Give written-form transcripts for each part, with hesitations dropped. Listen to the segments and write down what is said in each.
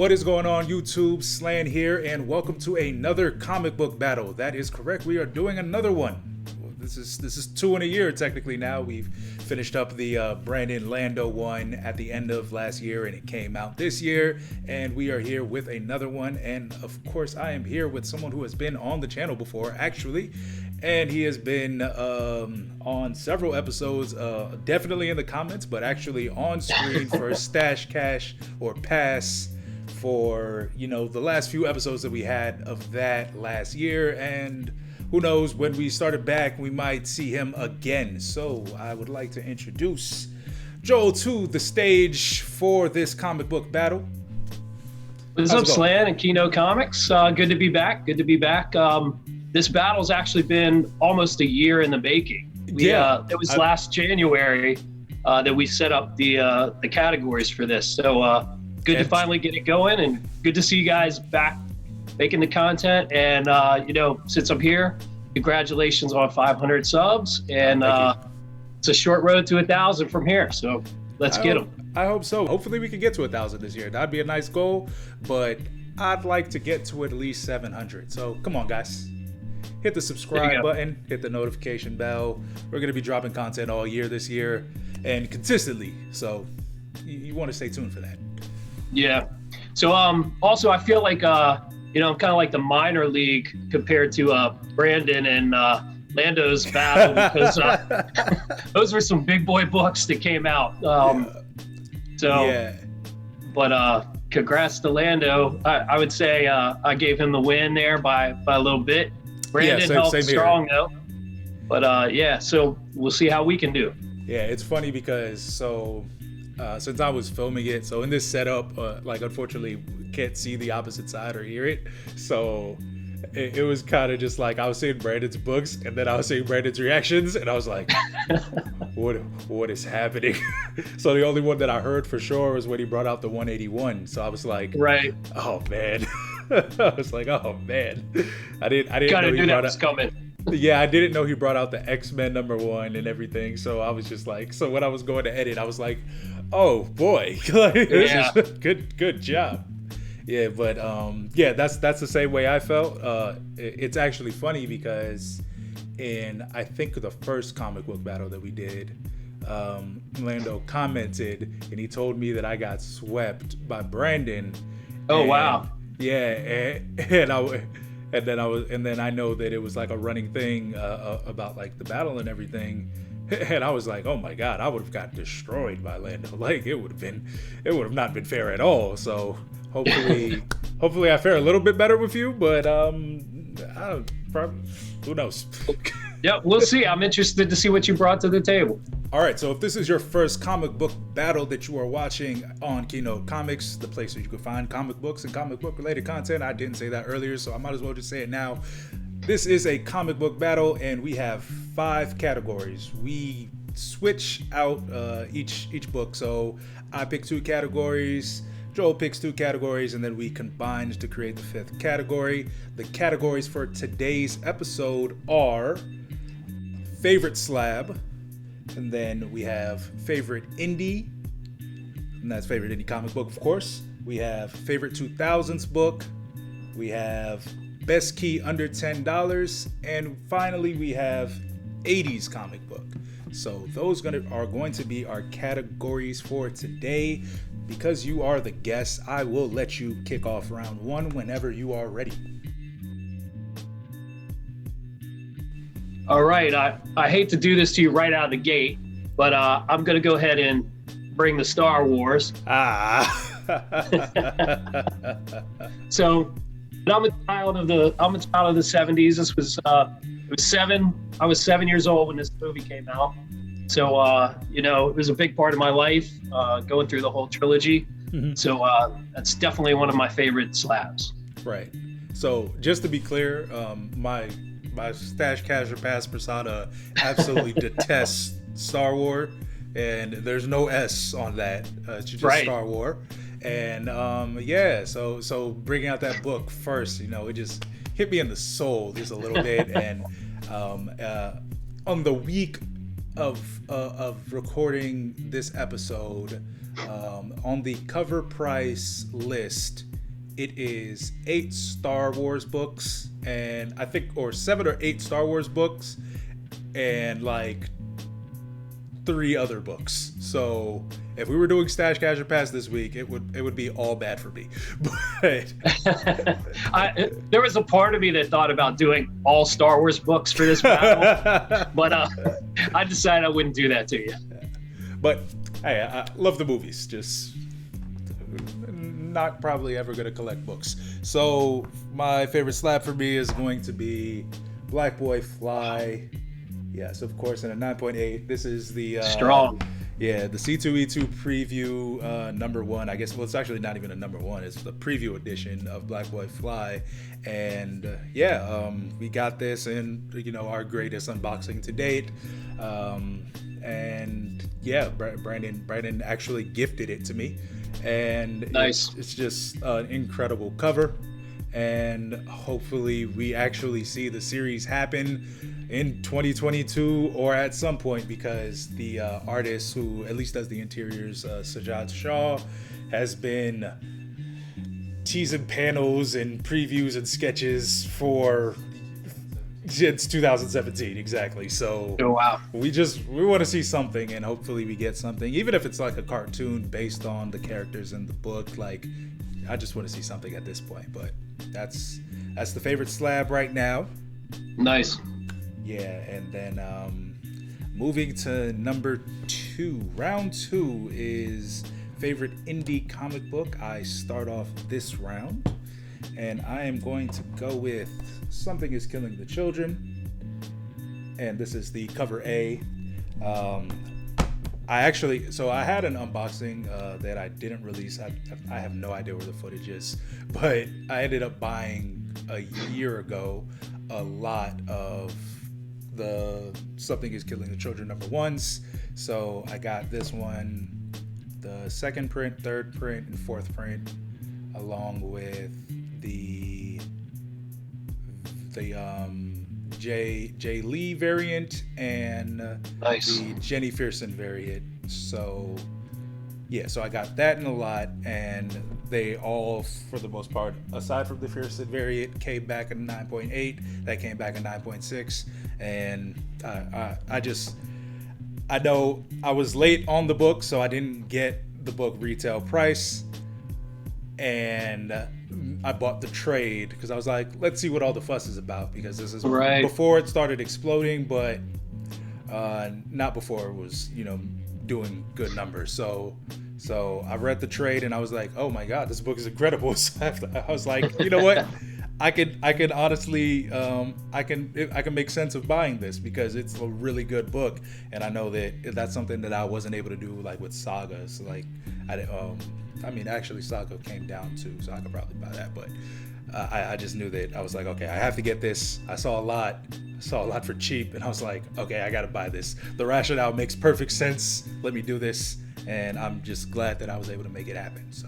What is going on, YouTube? SLan here, and welcome to another comic book battle. That is correct. We are doing another one. Well, this is two in a year technically now. We've finished up the Brandon Lando one at the end of last year, and it came out this year. And we are here with another one. And of course, I am here with someone who has been on the channel before, actually. And he has been on several episodes, definitely in the comments, but actually on screen for Stash Cash or Pass for, the last few episodes that we had of that last year. And who knows, when we started back, we might see him again. So I would like to introduce Joel to the stage for this comic book battle. What's up, SLan and Kino Comics? Good to be back. This battle's actually been almost a year in the making. It was last January that we set up the categories for this. So good to finally get it going, and good to see you guys back making the content. And since I'm here, congratulations on 500 subs, and it's a short road to 1,000 from here. So let's get them. I hope so. Hopefully we can get to 1,000 this year. That'd be a nice goal, but I'd like to get to at least 700. So come on, guys. Hit the subscribe button, hit the notification bell. We're going to be dropping content all year this year and consistently. So you want to stay tuned for that. Yeah. So also, I feel like, I'm kind of like the minor league compared to Brandon and Lando's battle, because those were some big boy books that came out. But congrats to Lando. I would say I gave him the win there by a little bit. Brandon held strong though. But so we'll see how we can do. Yeah, it's funny because since I was filming it, so in this setup, unfortunately can't see the opposite side or hear it. So it was kind of just like I was seeing Brandon's books, and then I was seeing Brandon's reactions, and I was like, what is happening? So the only one that I heard for sure was when he brought out the 181. So I was like, right. Oh man. I was like, oh man. I didn't Gotta know he brought out coming. Yeah, I didn't know he brought out the X-Men #1 and everything. So I was just like, so when I was going to edit, I was like, oh boy, this is good job. Yeah, but that's the same way I felt. It's actually funny because in I think the first comic book battle that we did, Lando commented and he told me that I got swept by Brandon. Oh wow. Yeah, and then I know that it was like a running thing about like the battle and everything. And I was like, oh my God, I would have got destroyed by Lando. Like it would have not been fair at all. So hopefully I fare a little bit better with you, but who knows? Yeah, we'll see. I'm interested to see what you brought to the table. All right, so if this is your first comic book battle that you are watching on Kino Comics, the place where you can find comic books and comic book related content, I didn't say that earlier, so I might as well just say it now. This is a comic book battle, and we have 5 categories. We switch out each book, so I pick 2 categories, Joel picks 2 categories, and then we combine to create the 5th category. The categories for today's episode are favorite slab, and then we have favorite indie, and that's favorite indie comic book, of course. We have favorite 2000s book. We have best key under $10, and finally we have 80s comic book. So those are going to be our categories for today. Because you are the guest, I will let you kick off round 1 whenever you are ready. All right, I hate to do this to you right out of the gate, but I'm going to go ahead and bring the Star Wars. So I'm a child of the 70s. This was I was 7 years old when this movie came out. So it was a big part of my life, going through the whole trilogy. Mm-hmm. So that's definitely one of my favorite slabs. Right. So just to be clear, my Stash Cash or Pass persona absolutely detests Star Wars, and there's no S on that. It's just right. Star Wars. And so bringing out that book first, it just hit me in the soul just a little bit. And on the week of recording this episode, on the cover price list, it is 8 Star Wars books, and I think, or 7 or 8 Star Wars books, and like 3 other books. So if we were doing Stash Cash or Pass this week, it would be all bad for me. But there was a part of me that thought about doing all Star Wars books for this battle, but I decided I wouldn't do that to you. But hey, I love the movies, just not probably ever going to collect books. So my favorite slab for me is going to be Black Boy Fly. Yes, of course, in a 9.8. This is the strong. Yeah, the C2E2 preview number 1. I guess, well, it's actually not even a number 1. It's the preview edition of Black Boy Fly. And we got this in, our greatest unboxing to date. And yeah, Brandon actually gifted it to me. And nice. It's just an incredible cover. And hopefully we actually see the series happen in 2022 or at some point, because the artist who at least does the interiors, Sajad Shah, has been teasing panels and previews and sketches since 2017, exactly. So oh, wow. we want to see something, and hopefully we get something, even if it's like a cartoon based on the characters in the book. Like, I just want to see something at this point. But that's the favorite slab right now. Nice. Yeah, and then moving to number 2. Round 2 is favorite indie comic book. I start off this round, and I am going to go with Something is Killing the Children. And this is the cover A. I had an unboxing that I didn't release. I have no idea where the footage is, but I ended up buying a year ago a lot of the Something is Killing the Children number 1s. So I got this one, the 2nd print, 3rd print, and 4th print, along with the Jay Lee variant and nice. the Jenny Fearson variant. So yeah, so I got that in a lot, and they all, for the most part, aside from the Fearson variant, came back in 9.8. That came back in 9.6, and I know I was late on the book, so I didn't get the book retail price, and I bought the trade because I was like, let's see what all the fuss is about, because this is right before it started exploding, but not before it was, doing good numbers. So I read the trade, and I was like, oh my god, this book is incredible. So I was like, you know what? I could honestly, I can make sense of buying this, because it's a really good book, and I know that's something that I wasn't able to do like with Saga. So like, actually Saga came down too, so I could probably buy that, but I just knew that I was like, okay, I have to get this. I saw a lot for cheap, and I was like, okay, I gotta buy this. The rationale makes perfect sense. Let me do this, and I'm just glad that I was able to make it happen. So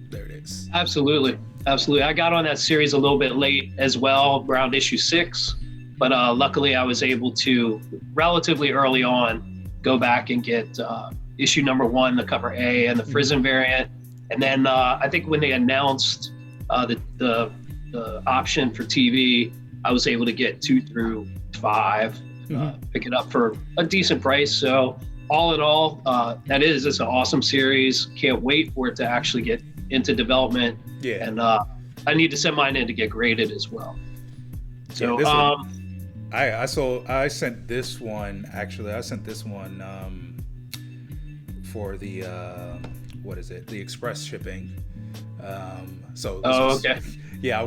there it is. Absolutely. I got on that series a little bit late as well, around issue 6, but luckily I was able to relatively early on go back and get issue number 1, the cover A, and the Frizen variant. And then I think when they announced the option for TV, I was able to get 2 through 5, pick it up for a decent price. So all in all, it's an awesome series. Can't wait for it to actually get into development. Yeah. And I need to send mine in to get graded as well. So I sent this one, actually. I sent this one for the the express shipping. Okay. Yeah,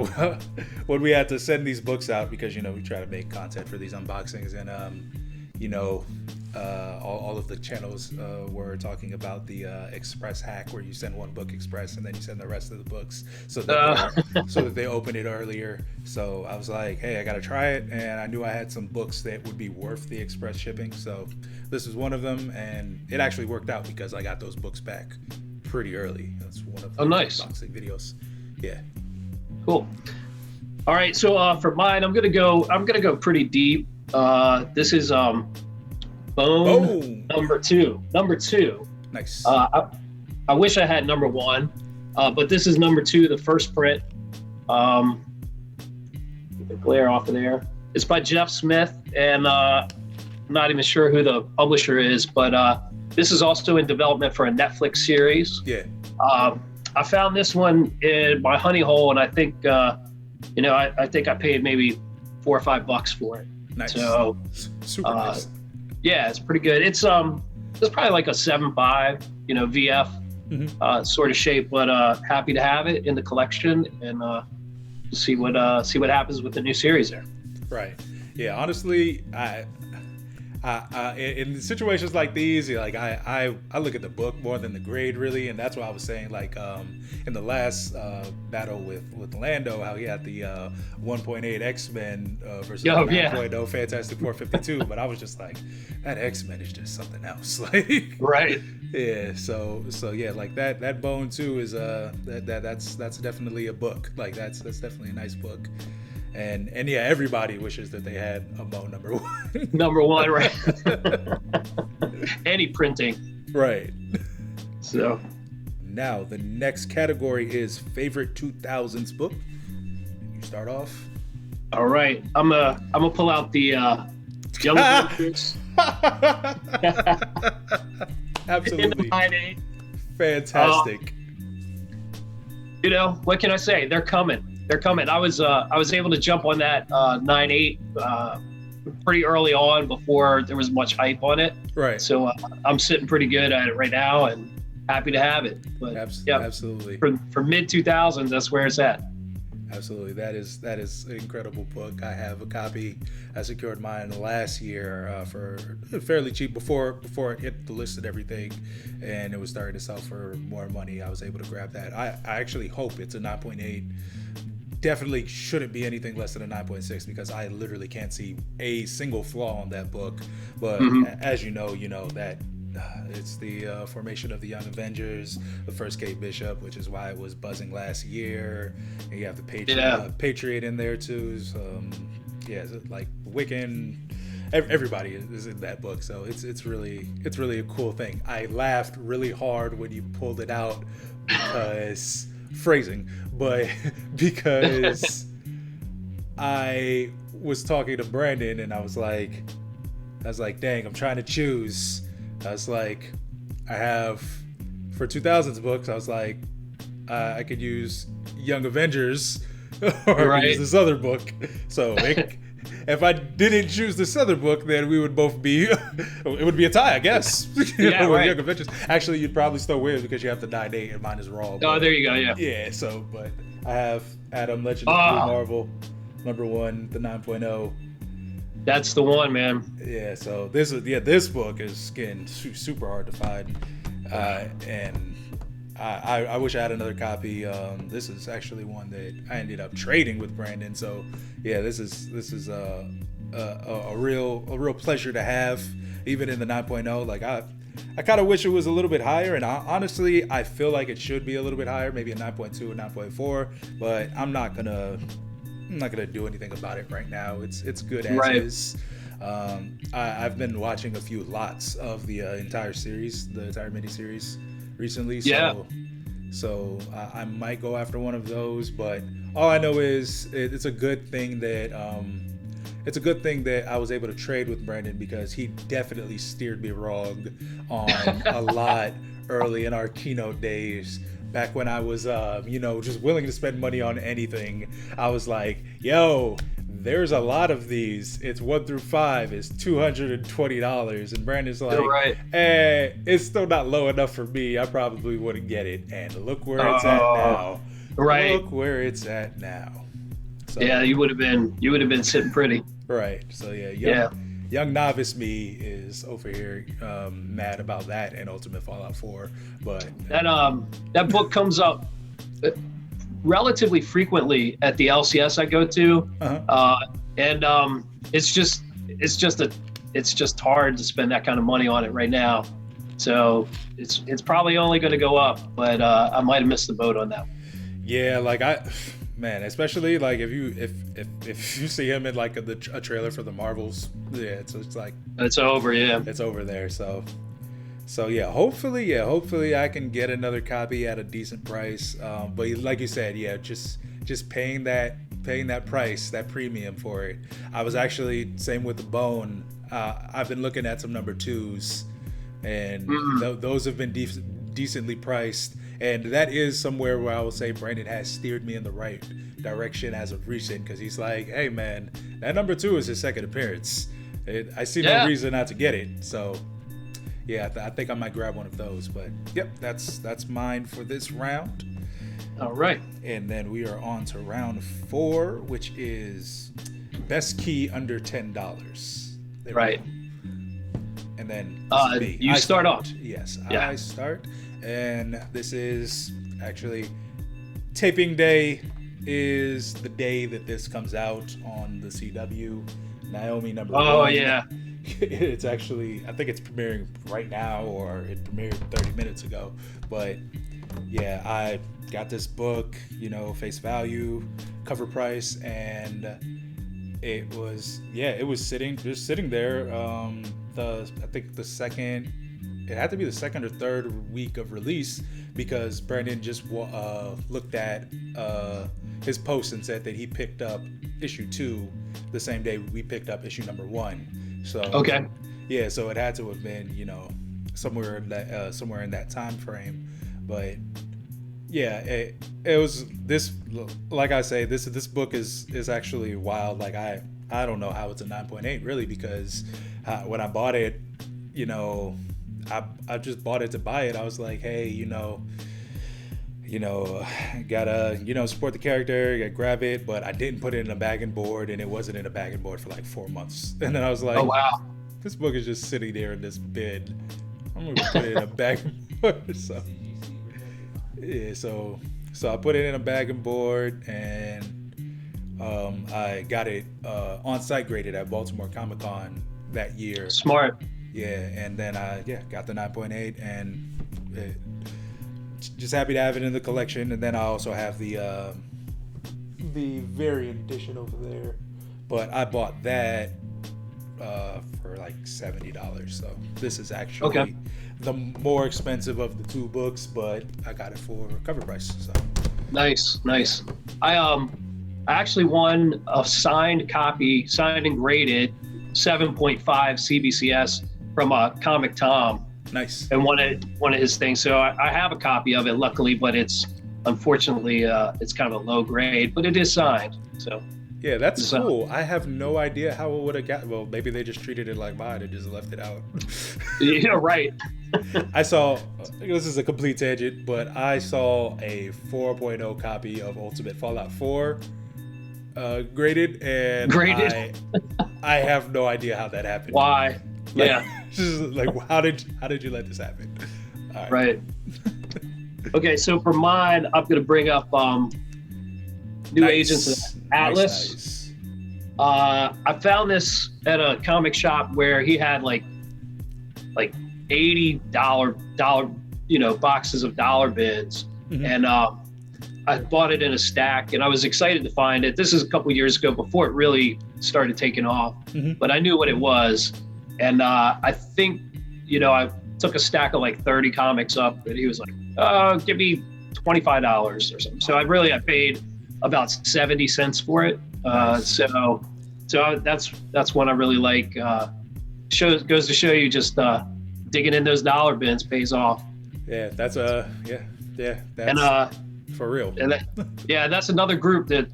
when we had to send these books out, because we try to make content for these unboxings, and all of the channels were talking about the express hack, where you send one book express and then you send the rest of the books so that they open it earlier. So I was like, hey, I gotta try it, and I knew I had some books that would be worth the express shipping, so this was one of them, and it actually worked out because I got those books back pretty early. That's one of the nice unboxing videos. Yeah. Cool. All right, so for mine, I'm gonna go pretty deep. This is Boom. Number two. Nice. I wish I had number one, but this is number two, the first print. Get the glare off of there. It's by Jeff Smith, and I'm not even sure who the publisher is, but this is also in development for a Netflix series. Yeah. I found this one in my honey hole, and I think, I think I paid maybe $4 or $5 for it. Nice. So, super nice. Yeah, it's pretty good. It's probably like a 7.5, VF sort of shape, but happy to have it in the collection and see what happens with the new series there. Right. Yeah. Honestly, in situations like these, I look at the book more than the grade, really, and that's why I was saying, in the last battle with Lando, how he had the 1.8 X-Men versus 9.0 Fantastic 452, but I was just like, that X-Men is just something else, Right. Yeah. So yeah, that Bone too is that's definitely a book. That's definitely a nice book. And yeah, everybody wishes that they had a Bone number one. Number one, right? Any printing. Right. So now the next category is favorite 2000s book. You start off. All right. I'm gonna pull out the Young Avengers. Absolutely. In the 9.8. Fantastic. What can I say? They're coming. I was able to jump on that 9.8 pretty early on before there was much hype on it. Right. So I'm sitting pretty good at it right now and happy to have it. But absolutely. For mid 2000s, that's where it's at. Absolutely. That is an incredible book. I have a copy. I secured mine last year for fairly cheap before it hit the list and everything, and it was starting to sell for more money. I was able to grab that. I actually hope it's a 9.8. Definitely shouldn't be anything less than a 9.6 because I literally can't see a single flaw on that book. But as you know that it's the formation of the Young Avengers, the first Kate Bishop, which is why it was buzzing last year. And you have the Patriot in there too. Like Wiccan, everybody is in that book. So it's really a cool thing. I laughed really hard when you pulled it out because phrasing, but because I was talking to Brandon and I was like, dang, I'm trying to choose. I was like, I have for 2000s books, I was like, I could use Young Avengers or I could use this other book. So if I didn't choose this other book, then we would both be, it would be a tie, I guess. Yeah, right. Young Avengers. Actually, you'd probably still win because you have the 9.8 and mine is raw. Oh, there you go, yeah. Yeah, so, but I have Adam, Legend of Blue Marvel, number one, the 9.0. That's the one, man. Yeah, so this book is getting super hard to find, and I wish I had another copy. This is actually one that I ended up trading with Brandon. So yeah, this is a real pleasure to have, even in the 9.0. Like I kind of wish it was a little bit higher, and honestly, I feel like it should be a little bit higher, maybe a 9.2 or 9.4. But I'm not gonna do anything about it right now. It's good as is. I've been watching a few lots of the entire series, the entire miniseries recently. So I might go after one of those, but all I know is it's a good thing that I was able to trade with Brandon because he definitely steered me wrong on a lot early in our keynote days. Back when I was, just willing to spend money on anything, I was like, yo, there's a lot of these. It's 1 through 5. It's $220. And Brandon's like, it's still not low enough for me. I probably wouldn't get it. And look where it's at now. Right. Look where it's at now. So, yeah, you would have been sitting pretty. Right. So young novice me is over here mad about that and Ultimate Fallout 4, but that book comes up relatively frequently at the LCS I go to, and it's just hard to spend that kind of money on it right now. So it's probably only going to go up, but I might have missed the boat on that one. Yeah, Man, especially like if you see him in like a trailer for the Marvels, yeah, it's like it's over. Yeah, it's over there. So yeah, hopefully I can get another copy at a decent price. But like you said, yeah, just paying that price, that premium for it. I was actually same with the Bone. I've been looking at some number 2s, and those have been decently priced. And that is somewhere where I will say Brandon has steered me in the right direction as of recent, because he's like, hey man, that number 2 is his second appearance. I see no reason not to get it. So yeah, I think I might grab one of those. But yep, that's mine for this round. All right. And then we are on to round 4, which is best key under $10. Right. And then you start off. Yes, yeah. I start. And this is actually taping day is the day that this comes out on the CW. Naomi number 1. Oh yeah. It's actually, I think it's premiering right now, or it premiered 30 minutes ago. But yeah, I got this book, face value, cover price, and it was sitting there. I think it had to be the second or third week of release, because Brandon just looked at his post and said that he picked up issue 2 the same day we picked up issue number 1. So okay, yeah, so it had to have been somewhere in that time frame. But yeah, it was this. Like I say, this book is actually wild. Like I don't know how it's a 9.8 really, because when I bought it, I just bought it to buy it. I was like, hey, gotta support the character, gotta grab it. But I didn't put it in a bag and board, and it wasn't in a bag and board for like 4 months. And then I was like, oh wow, this book is just sitting there in this bin. I'm gonna put it in a bag and board. So yeah, so I put it in a bag and board, and I got it on site graded at Baltimore Comic-Con that year. Smart. Yeah, and then I got the 9.8, and just happy to have it in the collection. And then I also have the variant edition over there, but I bought that for like $70. So this is actually the more expensive of the 2 books, but I got it for cover price. So nice. I actually won a signed copy, signed and graded 7.5 CBCS from Comic Tom. Nice. And one of his things. So I have a copy of it, luckily, but it's unfortunately it's kind of a low grade, but it is signed. So yeah, that's cool. I have no idea how it would have got. Well, maybe they just treated it like mine and just left it out. Yeah, right. I saw, this is a complete tangent, but I saw a 4.0 copy of Ultimate Fallout 4 graded, and I have no idea how that happened. Why? Like, yeah. Like, how did you let this happen? All right. Okay, so for mine, I'm going to bring up New Agents of Atlas. Nice. I found this at a comic shop where he had like $80 boxes of dollar bins, and I bought it in a stack, and I was excited to find it. This is a couple years ago, before it really started taking off, but I knew what it was, and I think I took a stack of like 30 comics up, and he was like, give me $25 or something. So I paid about 70 cents for it. So that's one I really like. Goes to show you just digging in those dollar bins pays off. Yeah, that's that's for real. And that's another group that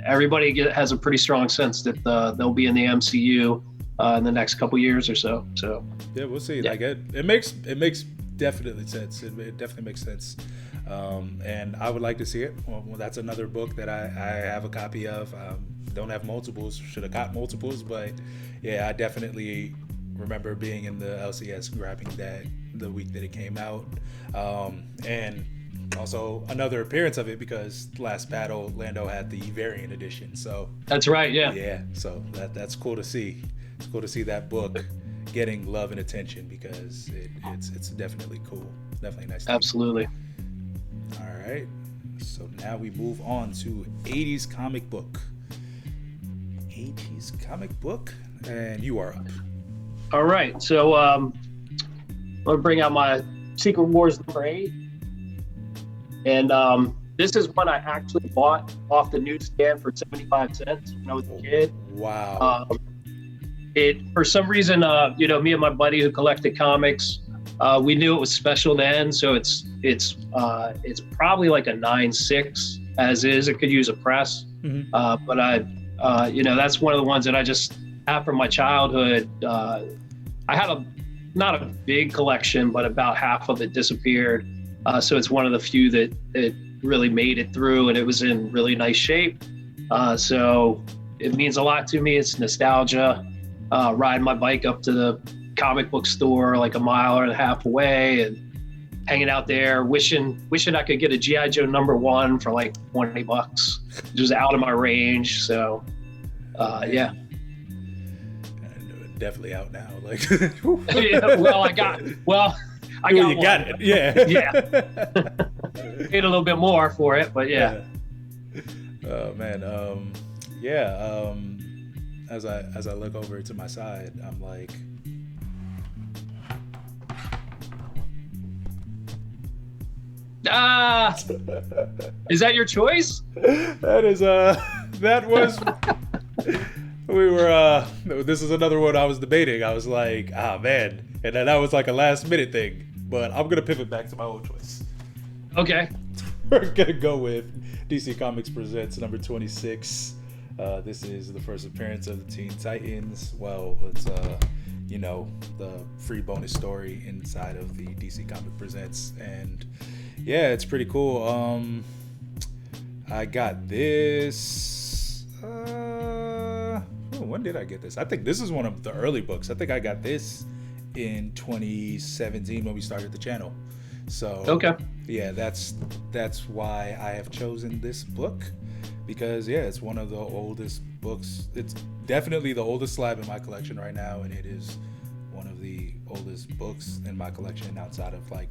everybody has a pretty strong sense that they'll be in the MCU in the next couple years or so. So yeah, we'll see. Yeah. Like it makes definitely sense. It definitely makes sense. And I would like to see it. Well, that's another book that I have a copy of. Don't have multiples. Should have got multiples, but yeah, I definitely remember being in the LCS grabbing that the week that it came out. And also another appearance of it, because last battle Lando had the variant edition. So that's right. Yeah. Yeah. So that's cool to see. It's cool to see that book getting love and attention, because it's definitely cool. Definitely nice. Absolutely. All right. So now we move on to 80s comic book. 80s comic book, and you are up. All right, so I'm gonna bring out my Secret Wars #8, and this is one I actually bought off the newsstand for 75 cents when I was a kid. Wow. It, for some reason, me and my buddy who collected comics, we knew it was special then, so it's probably like a 9.6 as is. It could use a press, but that's one of the ones that I just have from my childhood. I had not a big collection, but about half of it disappeared. So it's one of the few that really made it through, and it was in really nice shape. So it means a lot to me. It's nostalgia. Riding my bike up to the comic book store like a mile and a half away and hanging out there, wishing I could get a G.I. Joe #1 for like $20. It was out of my range. So, yeah. Definitely out now. Like, I got you one. got it. Yeah. Yeah. Paid a little bit more for it, but yeah. Oh man. As I look over to my side, I'm like, is that your choice? That was this is another one I was debating. I was like, man, and then that was like a last minute thing, but I'm gonna pivot back to my own choice. Okay. We're gonna go with DC Comics Presents #26. This is the first appearance of the Teen Titans. Well, it's the free bonus story inside of the DC Comic Presents, and yeah, it's pretty cool. I got this. When did I get this? I think this is one of the early books. I think I got this in 2017 when we started the channel. So okay, yeah, that's why I have chosen this book, because yeah, it's one of the oldest books. It's definitely the oldest slab in my collection right now, and it is one of the oldest books in my collection outside of like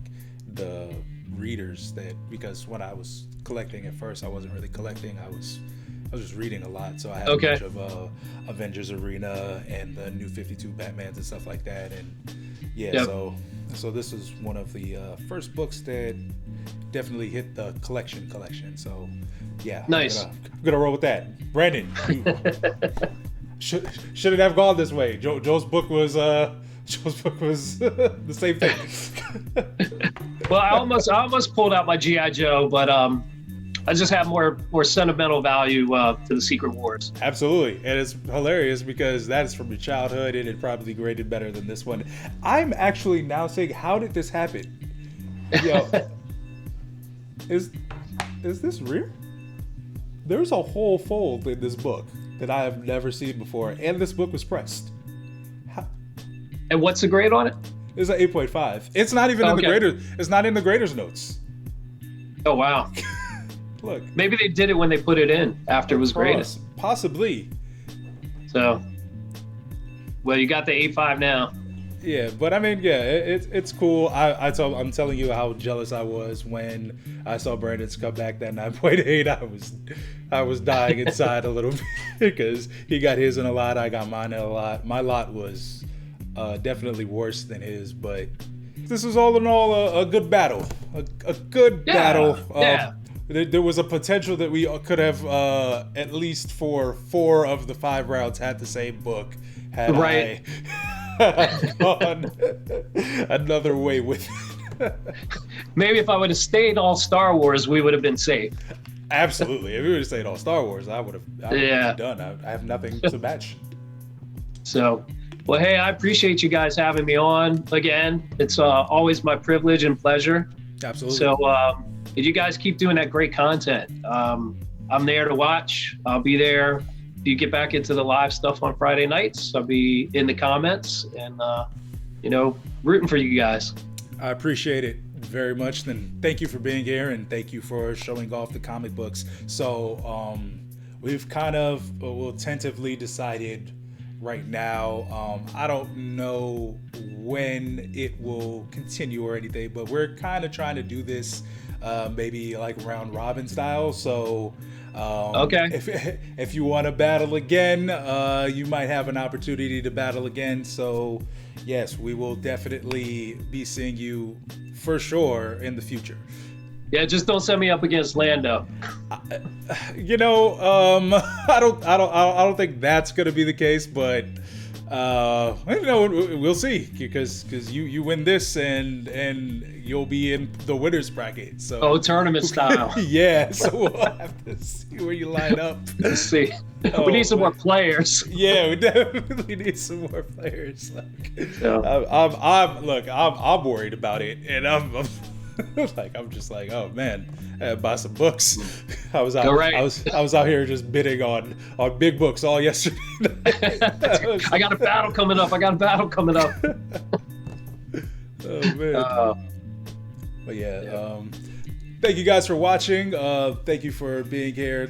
the readers because when I was collecting at first, I wasn't really collecting. I was just reading a lot, so I had a bunch of Avengers Arena and the New 52 Batmans and stuff like that, and yeah, yep. So this is one of the first books that definitely hit the collection. So yeah, nice. I'm gonna roll with that. Brandon, shouldn't have gone this way. Joe's book was the same thing. Well, I almost pulled out my G.I. Joe, but I just have more sentimental value to the Secret Wars. Absolutely, and it's hilarious because that is from your childhood, and it probably graded better than this one. I'm actually now saying, how did this happen? Yo, is this real? There's a whole fold in this book that I have never seen before, and this book was pressed. And what's the grade on it? It's an 8.5. It's not even in the grader. It's not in the grader's notes. Oh wow. Look, maybe they did it when they put it in after it was graded. Possibly. So, well, you got the 8.5 now. Yeah, but I mean, yeah, it's cool. I'm telling you how jealous I was when I saw Brandon's come back that 9.8. I was dying inside a little bit because he got his in a lot. I got mine in a lot. My lot was definitely worse than his, but this is all in all a good battle. A good battle. Yeah. There was a potential that we could have at least for 4 of the 5 rounds had the same book. Had I gone another way with it. Maybe if I would have stayed all Star Wars, we would have been safe. Absolutely. If we would have stayed all Star Wars, I would have been done. I have nothing to match. So, well, hey, I appreciate you guys having me on again. It's always my privilege and pleasure. Absolutely. So, you guys keep doing that great content. I'm there to watch. I'll be there. If you get back into the live stuff on Friday nights, I'll be in the comments and, rooting for you guys. I appreciate it very much. Then thank you for being here, and thank you for showing off the comic books. So we've kind of tentatively decided right now. I don't know when it will continue or anything, but we're kind of trying to do this maybe like round robin style. So okay, if you want to battle again, you might have an opportunity to battle again. So yes, we will definitely be seeing you for sure in the future. Yeah, just don't set me up against Lando. You know, I don't think that's gonna be the case, but you know, we'll see, because you win this and you'll be in the winners bracket. So tournament style. Yeah, so we'll have to see where you line up. Let's see. We need some more players. Yeah, we definitely need some more players. Like, Yeah. I'm worried about it, and I'm just like, oh man, I had to buy some books. I was out here just bidding on big books all yesterday. I got a battle coming up. Oh man. But yeah, thank you guys for watching. Thank you for being here.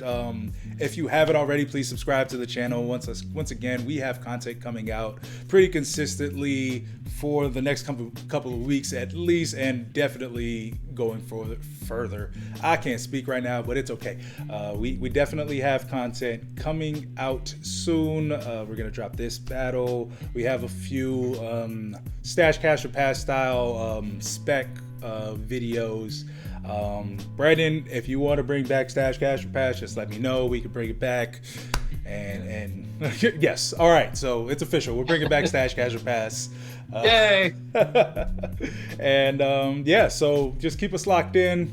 If you haven't already, please subscribe to the channel. Once again, we have content coming out pretty consistently for the next couple of weeks at least, and definitely going further. I can't speak right now, but it's okay. We definitely have content coming out soon. We're gonna drop this battle. We have a few stash, cash, or pass style spec videos. Brandon, if you want to bring back stash, cash, or pass, just let me know. We can bring it back. And yes, all right. So it's official. We're bringing back stash, cash, or pass. Yay! And yeah, so just keep us locked in.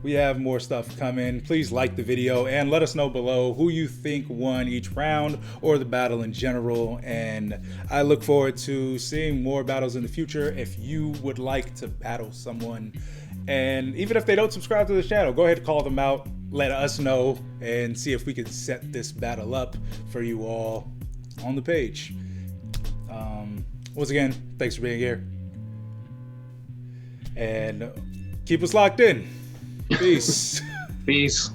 We have more stuff coming. Please like the video and let us know below who you think won each round or the battle in general. And I look forward to seeing more battles in the future. If you would like to battle someone, and even if they don't subscribe to the channel, go ahead and call them out, let us know, and see if we can set this battle up for you all on the page. Once again, thanks for being here, and keep us locked in. Peace. Peace.